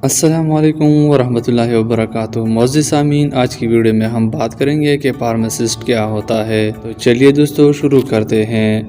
السلام علیکم ورحمۃ اللہ وبرکاتہ۔ معزز سامعین، آج کی ویڈیو میں ہم بات کریں گے کہ فارماسسٹ کیا ہوتا ہے۔ تو چلیے دوستو شروع کرتے ہیں۔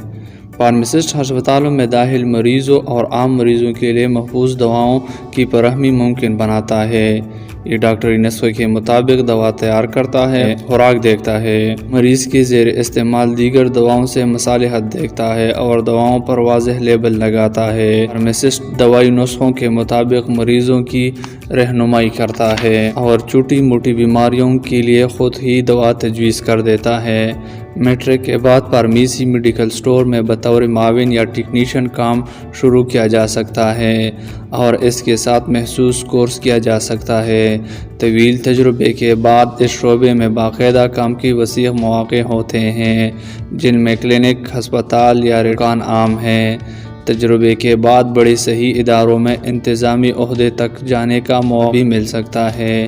فارماسسٹ ہسپتالوں میں داخل مریضوں اور عام مریضوں کے لیے محفوظ دواؤں کی فراہمی ممکن بناتا ہے۔ یہ ڈاکٹری نسخے کے مطابق دوا تیار کرتا ہے، خوراک دیکھتا ہے، مریض کے زیر استعمال دیگر دواؤں سے مصالحت دیکھتا ہے اور دواؤں پر واضح لیبل لگاتا ہے۔ فارماسسٹ دوائی نسخوں کے مطابق مریضوں کی رہنمائی کرتا ہے اور چھوٹی موٹی بیماریوں کے لیے خود ہی دوا تجویز کر دیتا ہے۔ میٹرک کے بعد فارمیسی میڈیکل سٹور میں بطور معاون یا ٹیکنیشین کام شروع کیا جا سکتا ہے اور اس کے ساتھ محسوس کورس کیا جا سکتا ہے۔ طویل تجربے کے بعد اس شعبے میں باقاعدہ کام کی وسیع مواقع ہوتے ہیں، جن میں کلینک، ہسپتال یا دکان عام ہیں۔ تجربے کے بعد بڑے صحیح اداروں میں انتظامی عہدے تک جانے کا موقع بھی مل سکتا ہے۔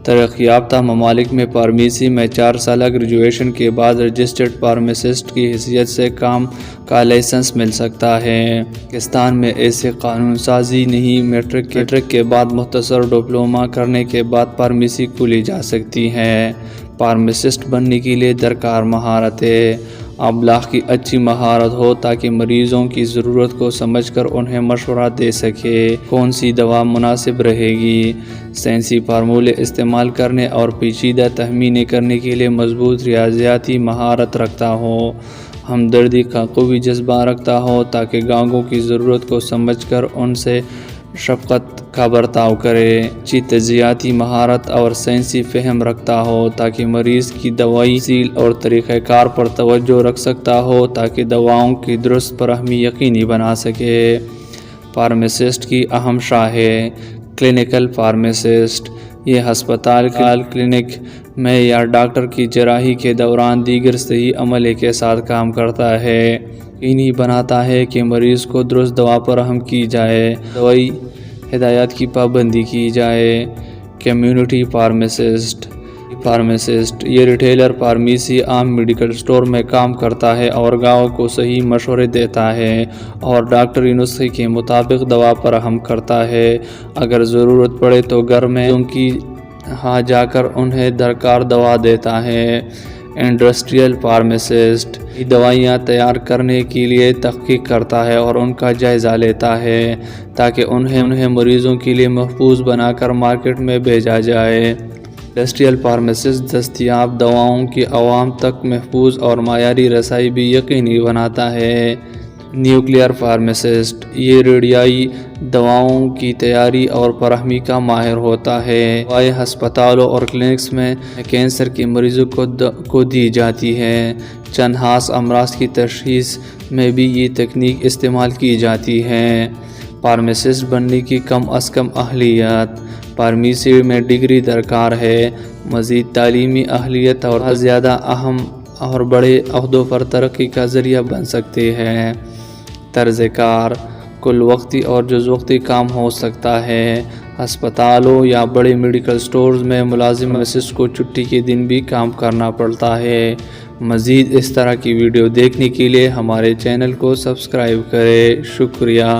ترقی یافتہ ممالک میں فارمیسی میں 4 سالہ گریجویشن کے بعد رجسٹرڈ فارماسسٹ کی حیثیت سے کام کا لائسنس مل سکتا ہے۔ پاکستان میں ایسے قانون سازی نہیں۔ میٹرک کے بعد مختصر ڈپلومہ کرنے کے بعد فارمیسی کھولی جا سکتی ہے۔ فارماسسٹ بننے کے لیے درکار مہارتیں: ابلاغ کی اچھی مہارت ہو تاکہ مریضوں کی ضرورت کو سمجھ کر انہیں مشورہ دے سکے، کون سی دوا مناسب رہے گی۔ سائنسی فارمولے استعمال کرنے اور پیچیدہ تخمینے کرنے کے لیے مضبوط ریاضیاتی مہارت رکھتا ہو۔ ہمدردی کا قوی جذبہ رکھتا ہو تاکہ گاہکوں کی ضرورت کو سمجھ کر ان سے شفقت کا برتاؤ کرے۔ اچھی تجزیاتی مہارت اور سائنسی فہم رکھتا ہو تاکہ مریض کی دوائی تفصیل اور طریقہ کار پر توجہ رکھ سکتا ہو تاکہ دواؤں کی درست فراہمی یقینی بنا سکے۔ فارماسسٹ کی اہم شاخیں: کلینیکل فارماسسٹ، یہ ہسپتال، کلینک میں یا ڈاکٹر کی جراحی کے دوران دیگر صحیح عملے کے ساتھ کام کرتا ہے، یقینی بناتا ہے کہ مریض کو درست دوا فراہم کی جائے، دوائی ہدایات کی پابندی کی جائے۔ کمیونٹی فارماسسٹ، یہ ریٹیلر فارمیسی عام میڈیکل سٹور میں کام کرتا ہے اور گاہکوں کو صحیح مشورے دیتا ہے اور ڈاکٹری نسخے کے مطابق دوا فراہم کرتا ہے۔ اگر ضرورت پڑے تو گھر میں ان کی ہاں جا کر انہیں درکار دوا دیتا ہے۔ انڈسٹریل فارماسسٹ، یہ دوائیاں تیار کرنے کے لیے تحقیق کرتا ہے اور ان کا جائزہ لیتا ہے تاکہ انہیں مریضوں کے لیے محفوظ بنا کر مارکیٹ میں بھیجا جائے۔ انڈسٹریل فارماسسٹ دستیاب دواؤں کی عوام تک محفوظ اور معیاری رسائی بھی یقینی بناتا ہے۔ نیوکلیئر فارماسسٹ، یہ ریڈیائی دواؤں کی تیاری اور فراہمی کا ماہر ہوتا ہے۔ دوائیں ہسپتالوں اور کلینکس میں کینسر کے مریضوں کو دی جاتی ہیں۔ چند خاص امراض کی تشخیص میں بھی یہ تکنیک استعمال کی جاتی ہے۔ فارماسسٹ بننے کی کم از کم اہلیت: فارمیسی میں ڈگری درکار ہے۔ مزید تعلیمی اہلیت اور زیادہ اہم اور بڑے عہدوں پر ترقی کا ذریعہ بن سکتے ہیں۔ طرز کار: کل وقتی اور جز وقتی کام ہو سکتا ہے۔ ہسپتالوں یا بڑے میڈیکل سٹورز میں ملازم فارماسسٹ کو چھٹی کے دن بھی کام کرنا پڑتا ہے۔ مزید اس طرح کی ویڈیو دیکھنے کے لیے ہمارے چینل کو سبسکرائب کریں۔ شکریہ۔